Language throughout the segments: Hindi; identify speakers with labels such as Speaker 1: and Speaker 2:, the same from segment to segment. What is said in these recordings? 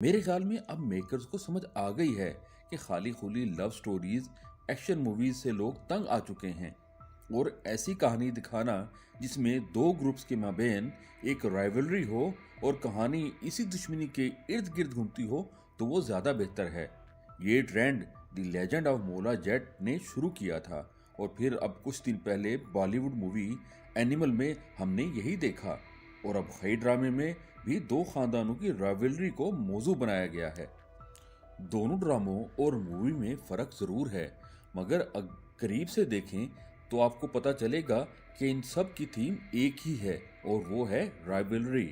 Speaker 1: मेरे ख्याल में अब मेकर्स को समझ आ गई है कि खाली खुली लव स्टोरीज, एक्शन मूवीज से लोग तंग आ चुके हैं और ऐसी कहानी दिखाना जिसमें दो ग्रुप्स के माबेन एक राइवलरी हो और कहानी इसी दुश्मनी के इर्द गिर्द घूमती हो तो वो ज्यादा बेहतर है। ये ट्रेंड द लेजेंड ऑफ मोला जेट ने शुरू किया था और फिर अब कुछ दिन पहले बॉलीवुड मूवी एनिमल में हमने यही देखा और अब खई ड्रामे में भी दो खानदानों की राइवलरी को मौजू बनाया गया है। दोनों ड्रामों और मूवी में फर्क जरूर है, मगर करीब से देखें तो आपको पता चलेगा कि इन सब की थीम एक ही है और वो है राइवलरी।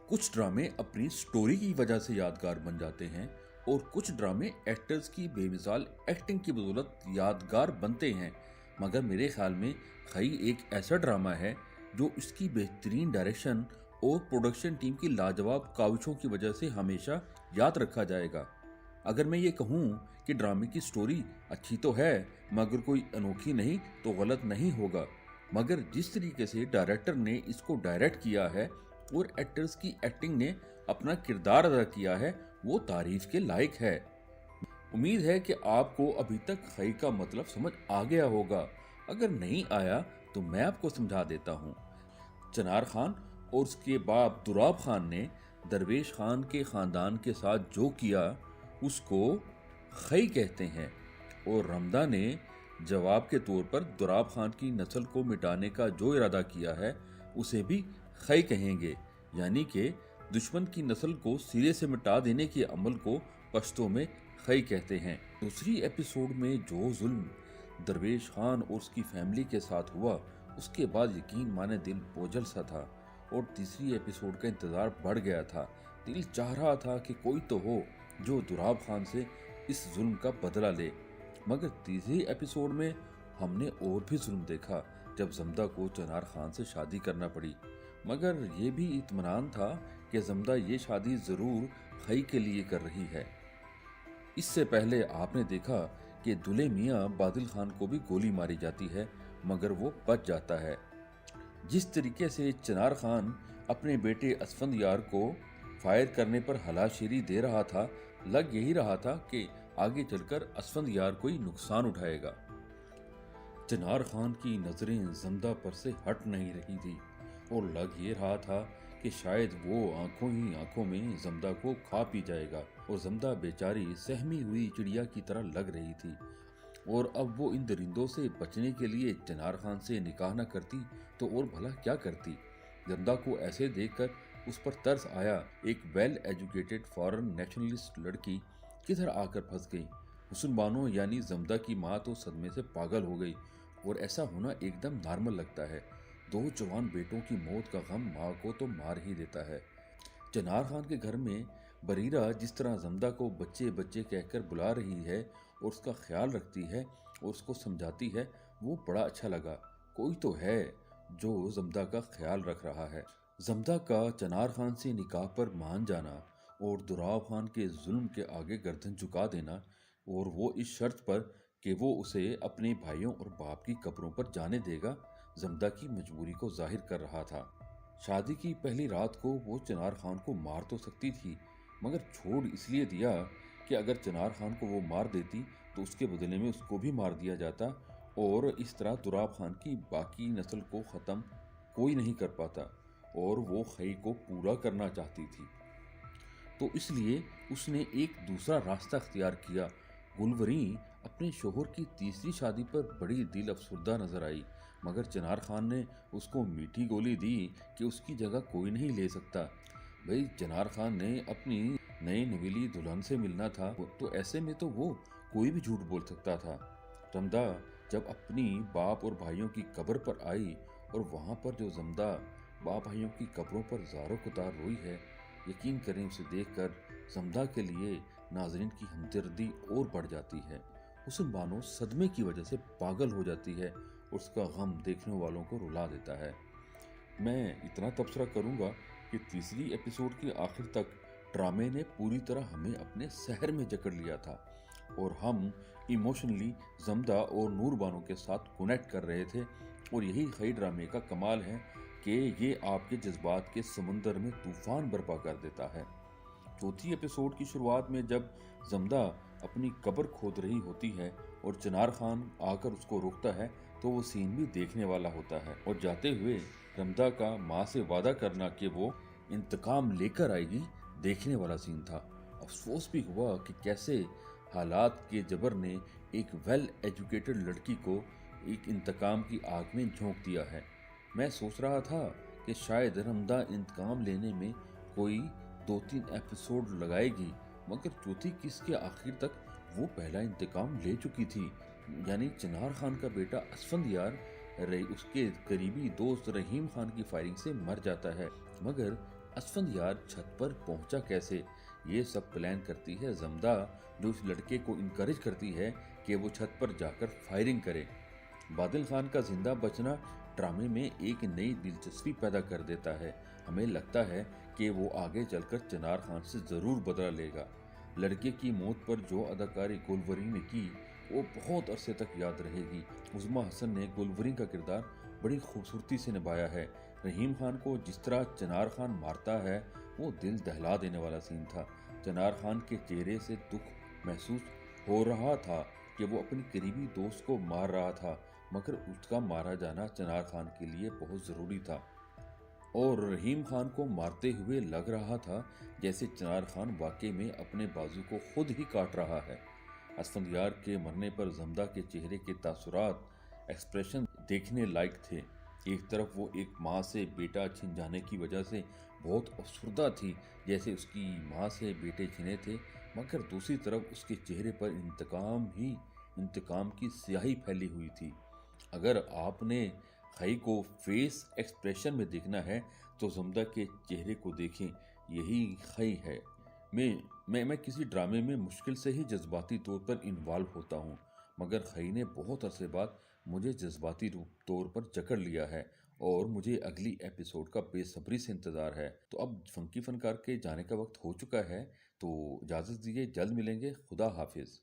Speaker 1: कुछ ड्रामे अपनी स्टोरी की वजह से यादगार बन जाते हैं और कुछ ड्रामे एक्टर्स की बेमिसाल एक्टिंग की बदौलत यादगार बनते हैं, मगर मेरे ख्याल में खई एक ऐसा ड्रामा है जो इसकी बेहतरीन डायरेक्शन और प्रोडक्शन टीम की लाजवाब काविशों की वजह से हमेशा याद रखा जाएगा। अगर मैं ये कहूँ कि ड्रामे की स्टोरी अच्छी तो है मगर कोई अनोखी नहीं तो गलत नहीं होगा, मगर जिस तरीके से डायरेक्टर ने इसको डायरेक्ट किया है और एक्टर्स की एक्टिंग ने अपना किरदार अदा किया है वो तारीफ के लायक है। उम्मीद है कि आपको अभी तक खई का मतलब समझ आ गया होगा। अगर नहीं आया तो मैं आपको समझा देता हूँ। चनार खान और उसके बाप दुराब खान ने दरवेश खान के खानदान के साथ जो किया उसको खई कहते हैं और रमदा ने जवाब के तौर पर दुराब खान की नस्ल को मिटाने का जो इरादा किया है उसे भी खई कहेंगे, यानी कि दुश्मन की नस्ल को सिरे से मिटा देने के अमल को पश्तो में खई कहते हैं। दूसरी एपिसोड में जो जुल्म दरवेश खान और उसकी फैमिली के साथ हुआ उसके बाद यकीन माने दिल बोझल सा था और तीसरी एपिसोड का इंतजार बढ़ गया था। दिल चाह रहा था कि कोई तो हो जो दुराब खान से इस जुल्म का बदला ले, मगर तीसरी एपिसोड में हमने और भी जुल्म देखा जब जमदा को चनार खान से शादी करना पड़ी, मगर ये भी इत्मीनान था कि जमदा ये शादी जरूर खई के लिए कर रही है। इससे पहले आपने देखा कि दुल्हे मियाँ बादल खान को भी गोली मारी जाती है मगर वो बच जाता है। जिस तरीके से चनार खान अपने बेटे असफंद यार को फायर करने पर हलाशेरी दे रहा था, लग यही रहा था कि आगे चलकर असफंद यार कोई नुकसान उठाएगा। चनार खान की नजरें जमदा पर से हट नहीं रही थी और लग ये रहा था कि शायद वो आंखों ही आंखों में जमदा को खा पी जाएगा और जमदा बेचारी सहमी हुई चिड़िया की तरह लग रही थी। और अब वो इन दरिंदों से बचने के लिए चनार खान से निकाह न करती तो और भला क्या करती। जमदा को ऐसे देखकर उस पर तरस आया। एक वेल एजुकेटेड फॉरेन नेशनलिस्ट लड़की किधर आकर फंस गई। हुस्न बानो यानी जमदा की माँ तो सदमे से पागल हो गई और ऐसा होना एकदम नॉर्मल लगता है। दो जवान बेटों की मौत का गम माँ को तो मार ही देता है। चनार खान के घर में बरीरा जिस तरह जमदा को बच्चे बच्चे कहकर बुला रही है और उसका ख्याल रखती है और उसको समझाती है वो बड़ा अच्छा लगा। कोई तो है जो जमदा का ख्याल रख रहा है। जमदा का चनार खान से निकाह पर मान जाना और दुराब खान के जुल्म के आगे गर्दन झुका देना और वो इस शर्त पर कि वो उसे अपने भाइयों और बाप की कब्रों पर जाने देगा, जमदा की मजबूरी को जाहिर कर रहा था। शादी की पहली रात को वो चनार खान को मार तो सकती थी मगर छोड़ इसलिए दिया कि अगर चनार खान को वो मार देती तो उसके बदले में उसको भी मार दिया जाता और इस तरह दुराब खान की बाकी नस्ल को ख़त्म कोई नहीं कर पाता और वो खई को पूरा करना चाहती थी। तो इसलिए उसने एक दूसरा रास्ता अख्तियार किया। गुलवरी अपने शोहर की तीसरी शादी पर बड़ी दिल अफसुर्दा नजर आई मगर चनार खान ने उसको मीठी गोली दी कि उसकी जगह कोई नहीं ले सकता। भाई चनार खान ने अपनी नई नवेली दुल्हन से मिलना था तो ऐसे में तो वो कोई भी झूठ बोल सकता था। रमदा जब अपनी बाप और भाइयों की कब्र पर आई और वहां पर जो जमदा बाप भाइयों की कब्रों पर ज़ारो कुतार रोई है, यकीन करें उसे देखकर जमदा के लिए नाजरीन की हमदर्दी और बढ़ जाती है। हुस्न बानो सदमे की वजह से पागल हो जाती है और उसका गम देखने वालों को रुला देता है। मैं इतना तबसरा करूंगा कि तीसरी एपिसोड के आखिर तक ड्रामे ने पूरी तरह हमें अपने शहर में जकड़ लिया था और हम इमोशनली जमदा और नूर बानो के साथ कनेक्ट कर रहे थे और यही खई ड्रामे का कमाल है कि ये आपके जज्बात के समुंदर में तूफान बर्पा कर देता है। चौथी एपिसोड की शुरुआत में जब जमदा अपनी कब्र खोद रही होती है और चिनार खान आकर उसको रोकता है तो वो सीन भी देखने वाला होता है। और जाते हुए रमदा का माँ से वादा करना कि वो इंतकाम लेकर आएगी, देखने वाला सीन था। अफसोस भी हुआ कि कैसे हालात के जबर ने एक वेल एजुकेटेड लड़की को एक इंतकाम की आग में झोंक दिया है। मैं सोच रहा था कि शायद रमदा इंतकाम लेने में कोई 2-3 एपिसोड लगाएगी, मगर चौथी किस्त के आखिर तक वो पहला इंतकाम ले चुकी थी। यानी चिनार खान का बेटा असफंदयार उसके करीबी दोस्त रहीम खान की फायरिंग से मर जाता है, मगर असफंदयार छत पर पहुंचा कैसे? ये सब प्लान करती है जमदा, जो उस लड़के को इनकरेज करती है कि वो छत पर जाकर फायरिंग करे। बादल खान का जिंदा बचना ड्रामे में एक नई दिलचस्पी पैदा कर देता है। हमें लगता है कि वो आगे चलकर चिनार खान से जरूर बदला लेगा। लड़के की मौत पर जो अदाकारी गुलवरीन ने की वो बहुत अरसे तक याद रहेगी। उज़मा हसन ने गुलवरीन का किरदार बड़ी खूबसूरती से निभाया है। रहीम खान को जिस तरह चिनार खान मारता है वो दिल दहला देने वाला सीन था। चिनार खान के चेहरे से दुख महसूस हो रहा था कि वो अपनी करीबी दोस्त को मार रहा था, मगर उसका मारा जाना चिनार खान के लिए बहुत ज़रूरी था। और रहीम खान को मारते हुए लग रहा था जैसे चिनार खान वाकई में अपने बाजू को खुद ही काट रहा है। असफंदयार के मरने पर जमदा के चेहरे के तासुरात, एक्सप्रेशन देखने लायक थे। एक तरफ वो एक माँ से बेटा छिन जाने की वजह से बहुत अफसरदा थी, जैसे उसकी माँ से बेटे छिने थे, मगर दूसरी तरफ उसके चेहरे पर इंतकाम की स्याही फैली हुई थी। अगर आपने खई को फेस एक्सप्रेशन में देखना है तो जमदा के चेहरे को देखें, यही खई है। मैं किसी ड्रामे में मुश्किल से ही जज्बाती तौर पर इन्वॉल्व होता हूँ, मगर खई ने बहुत अरसे बाद मुझे जज्बाती तौर पर जकड़ लिया है और मुझे अगली एपिसोड का बेसब्री से इंतज़ार है। तो अब फंकी फनकार के जाने का वक्त हो चुका है, तो इजाज़त दीजिए, जल्द मिलेंगे। खुदा हाफिज़।